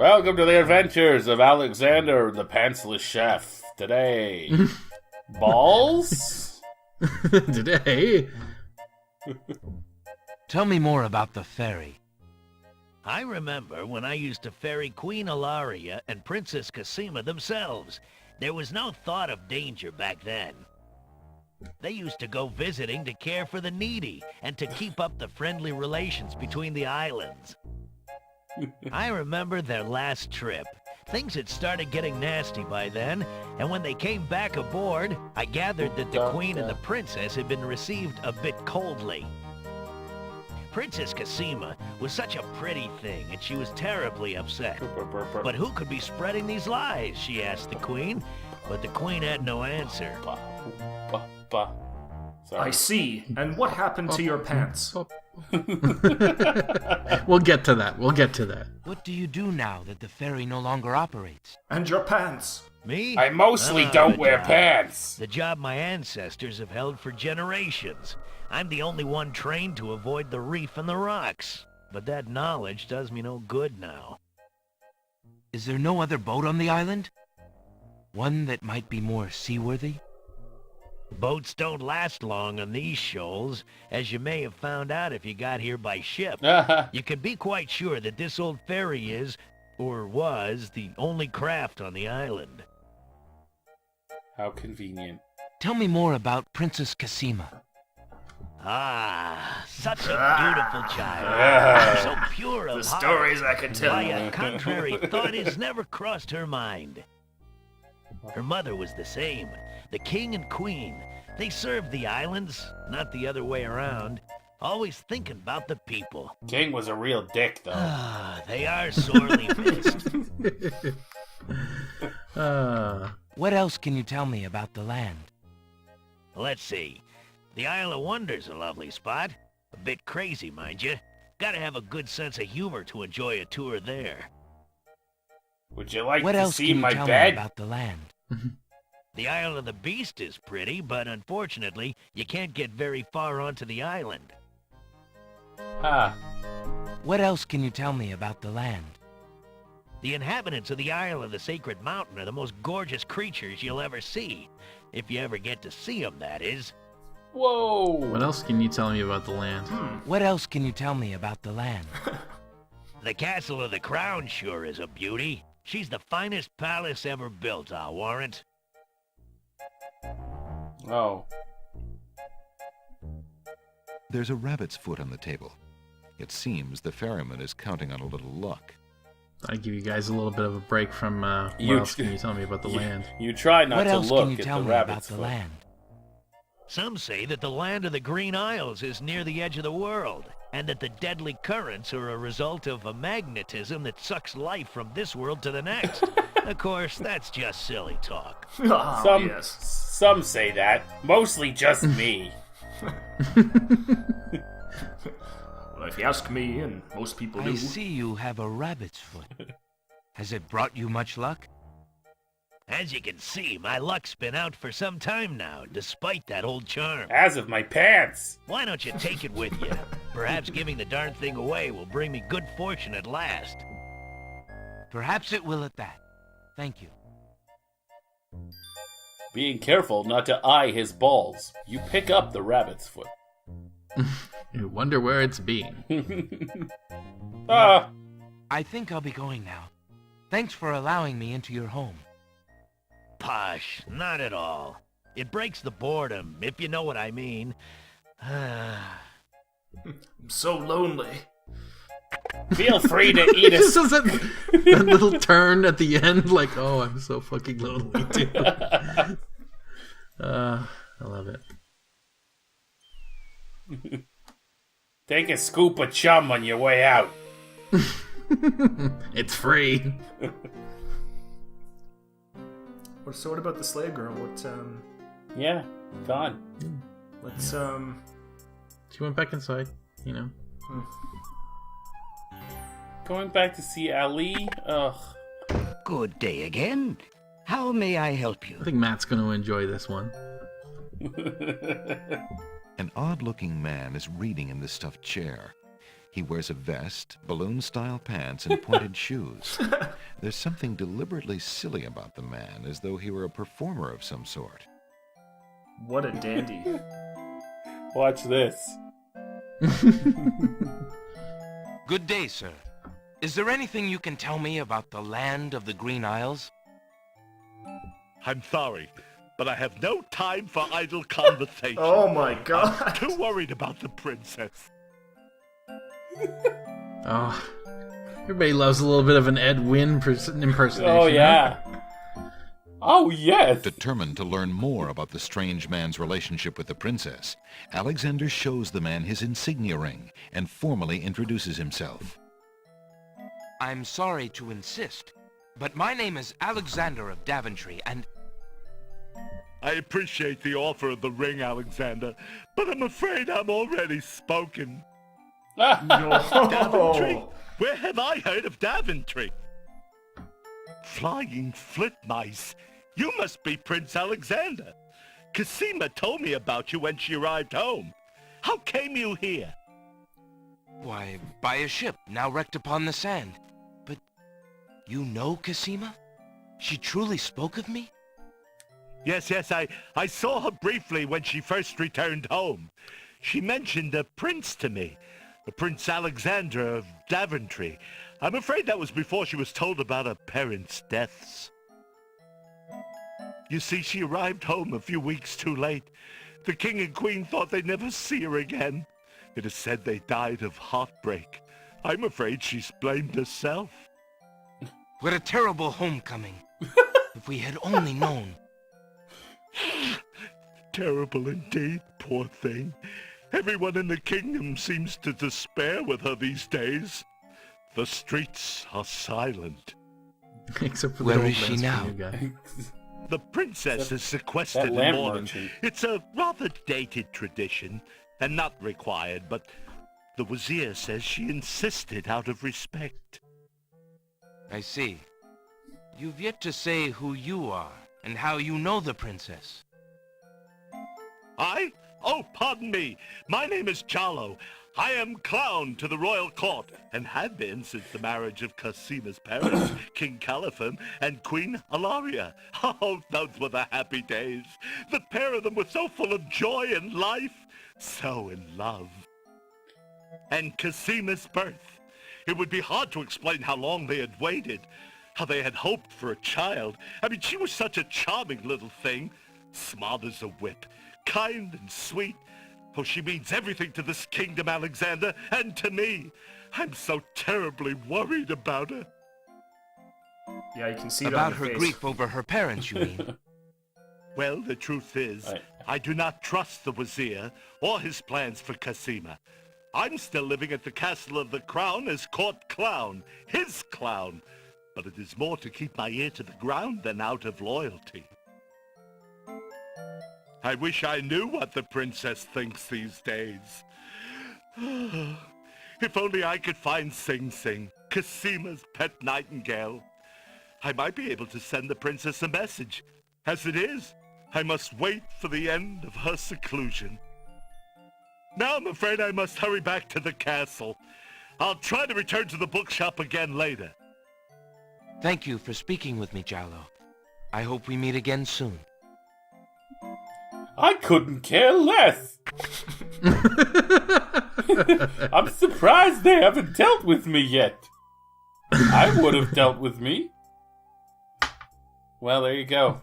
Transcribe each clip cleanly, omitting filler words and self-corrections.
Welcome to the adventures of Alexander, the pantsless chef. Today, balls? Today? Tell me more about the ferry. I remember when I used to ferry Queen Ilaria and Princess Cassima themselves. There was no thought of danger back then. They used to go visiting to care for the needy and to keep up the friendly relations between the islands. I remember their last trip. Things had started getting nasty by then, and when they came back aboard, I gathered that the Queen and the Princess had been received a bit coldly. Princess Cassima was such a pretty thing, and she was terribly upset. But who could be spreading these lies, she asked the Queen, but the Queen had no answer. Sorry. I see. And what happened to your pants? We'll get to that. What do you do now that the ferry no longer operates? And your pants? Me? I mostly don't wear pants. The job my ancestors have held for generations. I'm the only one trained to avoid the reef and the rocks. But that knowledge does me no good now. Is there no other boat on the island? One that might be more seaworthy? Boats don't last long on these shoals, as you may have found out if you got here by ship. You can be quite sure that this old ferry is, or was, the only craft on the island. How convenient. Tell me more about Princess Cassima. Ah, such a beautiful child. So pure of The heart. stories I could tell. Why, a contrary thought has never crossed her mind. Her mother was the same. The king and queen. They served the islands, not the other way around. Always thinking about the people. King was a real dick, though. Ah, they are sorely missed. What else can you tell me about the land? Let's see. The Isle of Wonder's a lovely spot. A bit crazy, mind you. Gotta have a good sense of humor to enjoy a tour there. Would you like What to else see can you my tell me bed? about the land? The Isle of the Beast is pretty, but unfortunately, you can't get very far onto the island. Ah, What else can you tell me about the land? The inhabitants of the Isle of the Sacred Mountain are the most gorgeous creatures you'll ever see. If you ever get to see them, that is. whoa. What else can you tell me about the land? What else can you tell me about the land? The Castle of the Crown sure is a beauty. She's the finest palace ever built, I'll warrant. Oh. There's a rabbit's foot on the table. It seems the ferryman is counting on a little luck. I give you guys a little bit of a break from what else can you tell me about the land? You try not What to else look can you at tell the me rabbit's about the foot. land? Some say that the land of the Green Isles is near the edge of the world, and that the deadly currents are a result of a magnetism that sucks life from this world to the next. Of course, that's just silly talk. Oh, yes. Some say that. Mostly just me. Well, if you ask me, and most people do. I see you have a rabbit's foot. Has it brought you much luck? As you can see, my luck's been out for some time now, despite that old charm. As of my pants. Why don't you take it with you? Perhaps giving the darn thing away will bring me good fortune at last. Perhaps it will at that. Thank you. Being careful not to eye his balls. You pick up the rabbit's foot. You wonder where it's been. Ah. I think I'll be going now. Thanks for allowing me into your home. Posh, not at all. It breaks the boredom, if you know what I mean. I'm so lonely. Feel free to eat This a... is that little turn at the end, like, oh, I'm so fucking lonely, too. I love it. Take a scoop of chum on your way out. It's free. So what about the slave girl? Yeah, gone. She went back inside, you know. Going back to see Ali? Ugh. Good day again. How may I help you? I think Matt's going to enjoy this one. An odd-looking man is reading in the stuffed chair. He wears a vest, balloon-style pants, and pointed shoes. There's something deliberately silly about the man, as though he were a performer of some sort. What a dandy. Watch this. Good day, sir. Is there anything you can tell me about the land of the Green Isles? I'm sorry, but I have no time for idle conversation. Oh my god. I'm too worried about the princess. Oh, everybody loves a little bit of an Ed Wynn impersonation. Oh, yeah. Oh, yes. Determined to learn more about the strange man's relationship with the princess, Alexander shows the man his insignia ring and formally introduces himself. I'm sorry to insist, but my name is Alexander of Daventry, and... I appreciate the offer of the ring, Alexander, but I'm afraid I'm already spoken. Daventry? Where have I heard of Daventry? Flying flit mice. You must be Prince Alexander. Cassima told me about you when she arrived home. How came you here? Why, by a ship now wrecked upon the sand. But you know Cassima? She truly spoke of me? Yes, I saw her briefly when she first returned home. She mentioned a prince to me, the Prince Alexander of Daventry. I'm afraid that was before she was told about her parents' deaths. You see, she arrived home a few weeks too late. The king and queen thought they'd never see her again. It is said they died of heartbreak. I'm afraid she's blamed herself. What a terrible homecoming. If we had only known. Terrible indeed, poor thing. Everyone in the kingdom seems to despair with her these days. The streets are silent. Except for Where the is she now? guy. The princess is sequestered that in lamp mourning. merchant. It's a rather dated tradition, and not required, but the Wazir says she insisted out of respect. I see. You've yet to say who you are, and how you know the princess. I? Oh, pardon me. My name is Jallo. I am clown to the royal court, and had been since the marriage of Cassima's parents, King Calipham and Queen Alaria. Oh, those were the happy days. The pair of them were so full of joy and life, so in love. And Cassima's birth. It would be hard to explain how long they had waited, how they had hoped for a child. I mean, she was such a charming little thing, smart as a whip, kind and sweet. Oh, she means everything to this kingdom, Alexander, and to me. I'm so terribly worried about her. Yeah, you can see it About on her your face. grief over her parents, you mean? Well, the truth is, Right. I do not trust the Wazir or his plans for Cassima. I'm still living at the Castle of the Crown as court clown, his clown. But it is more to keep my ear to the ground than out of loyalty. I wish I knew what the princess thinks these days. If only I could find Sing Sing, Cassima's pet nightingale. I might be able to send the princess a message. As it is, I must wait for the end of her seclusion. Now I'm afraid I must hurry back to the castle. I'll try to return to the bookshop again later. Thank you for speaking with me, Jallo. I hope we meet again soon. I couldn't care less. I'm surprised they haven't dealt with me yet. I would have dealt with me. Well, there you go.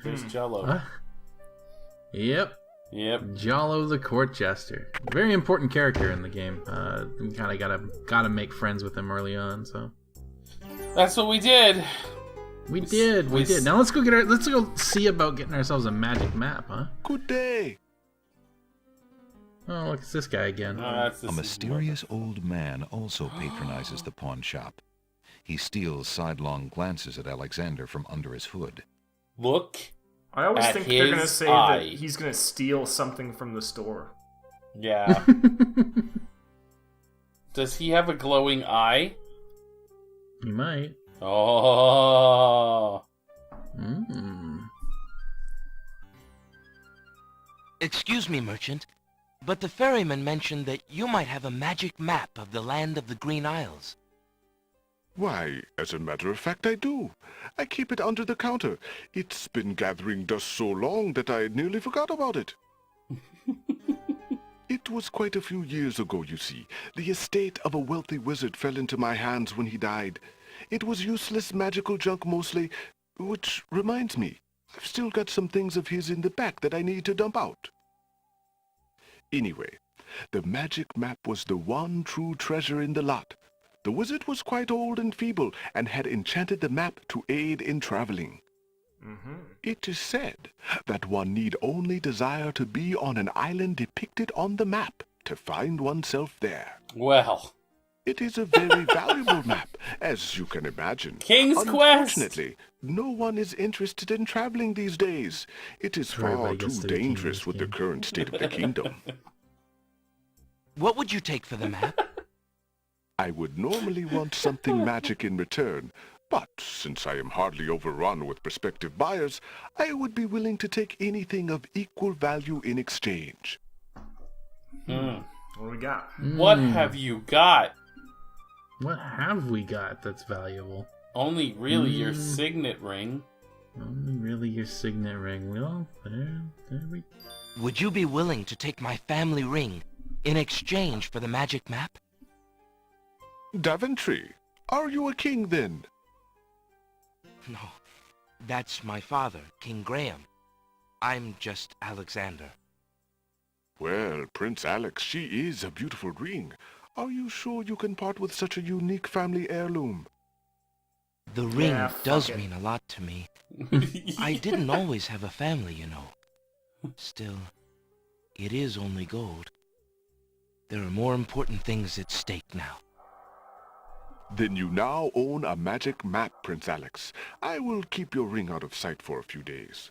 There's Jello. Huh? Yep. Yep. Jallo the court jester. Very important character in the game. We kind of gotta make friends with him early on. So That's what we did. we did. Now let's go see about getting ourselves a magic map, huh? Good day. Oh, look, it's this guy again. A mysterious old man also patronizes the pawn shop. He steals sidelong glances at Alexander from under his hood. Look. I always At think they're gonna his say eye. that he's gonna steal something from the store. Yeah. Does he have a glowing eye? You might. Oh. Mm. Excuse me, merchant. But the ferryman mentioned that you might have a magic map of the land of the Green Isles. Why, as a matter of fact, I do. I keep it under the counter. It's been gathering dust so long that I nearly forgot about it. It was quite a few years ago, you see. The estate of a wealthy wizard fell into my hands when he died. It was useless magical junk mostly, which reminds me, I've still got some things of his in the back that I need to dump out. Anyway, the magic map was the one true treasure in the lot. The wizard was quite old and feeble, and had enchanted the map to aid in traveling. It is said that one need only desire to be on an island depicted on the map to find oneself there. Well. It is a very valuable map, as you can imagine. King's Quest! Unfortunately, no one is interested in traveling these days. It is far Everybody too gets to the dangerous King's with the Game. current state of the kingdom. What would you take for the map? I would normally want something magic in return, but since I am hardly overrun with prospective buyers, I would be willing to take anything of equal value in exchange. What do we got? What have you got? What have we got that's valuable? Only really your signet ring. Only really your signet ring. Well, there we Would you be willing to take my family ring in exchange for the magic map? Daventry, are you a king then? No, that's my father, King Graham. I'm just Alexander. Well, Prince Alex, she is a beautiful ring. Are you sure you can part with such a unique family heirloom? The ring Yeah, fuck does it. mean a lot to me. I didn't always have a family, you know. Still, it is only gold. There are more important things at stake now. Then you now own a magic map, Prince Alex. I will keep your ring out of sight for a few days.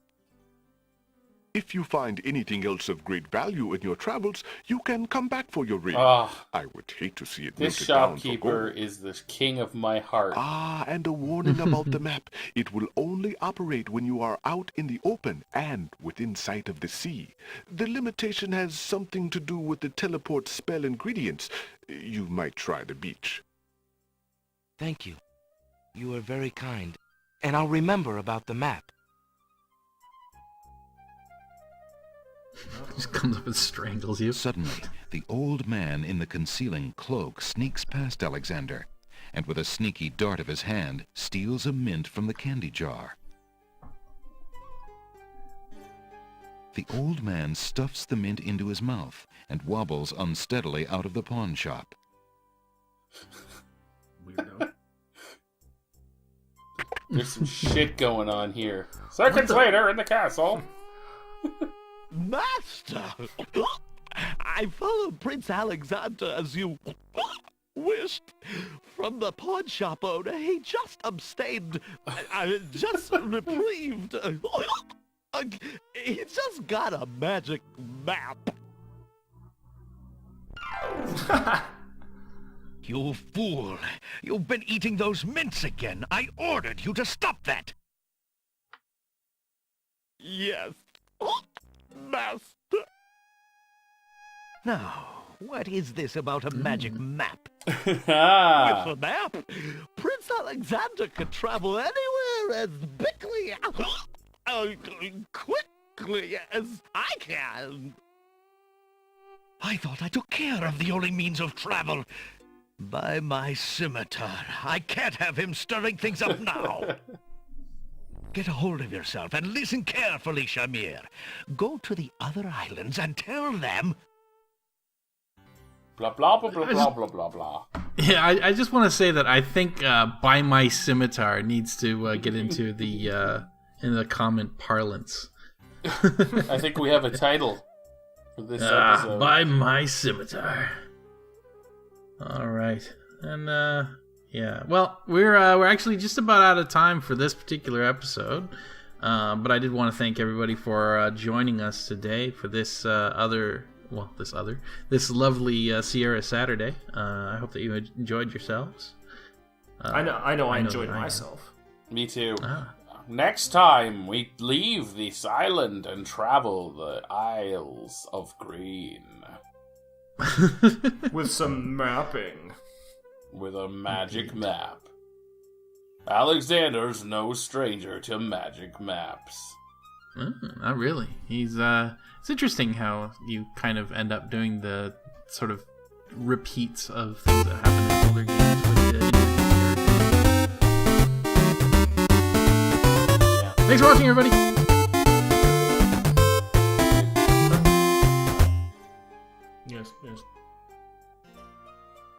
If you find anything else of great value in your travels, you can come back for your ring. Ah, I would hate to see it this melted down for shopkeeper gold. is the king of my heart. Ah, and a warning about the map. It will only operate when you are out in the open and within sight of the sea. The limitation has something to do with the teleport spell ingredients. You might try the beach. Thank you. You are very kind. And I'll remember about the map. just comes up and strangles you. Suddenly, the old man in the concealing cloak sneaks past Alexander, and with a sneaky dart of his hand, steals a mint from the candy jar. The old man stuffs the mint into his mouth and wobbles unsteadily out of the pawn shop. Weirdo. There's some shit going on here. Seconds later in the castle. Master! I followed Prince Alexander as you wished. From the pawn shop owner, he just abstained, just reprieved. He just got a magic map. You fool! You've been eating those mints again. I ordered you to stop that. Yes, Master. Now, what is this about a magic map? With Ah, the map, Prince Alexander could travel anywhere as quickly as I can. I thought I took care of the only means of travel. By my scimitar, I can't have him stirring things up now. Get a hold of yourself and listen carefully, Shamir. Go to the other islands and tell them... blah blah blah blah blah blah blah blah. Yeah, I just want to say that I think "by my scimitar" needs to get into the comment parlance. I think we have a title for this episode. By my scimitar. All right, and yeah. Well, we're actually just about out of time for this particular episode, but I did want to thank everybody for joining us today for this this lovely Sierra Saturday. I hope that you enjoyed yourselves. I know I enjoyed that I am. myself. Me too. Ah. Next time, we leave this island and travel the Isles of Green. With some mapping. With a magic map. Alexander's no stranger to magic maps. Not really. It's interesting how you kind of end up doing the sort of repeats of things that happen in older games with the yeah. Thanks for watching, everybody. Yes.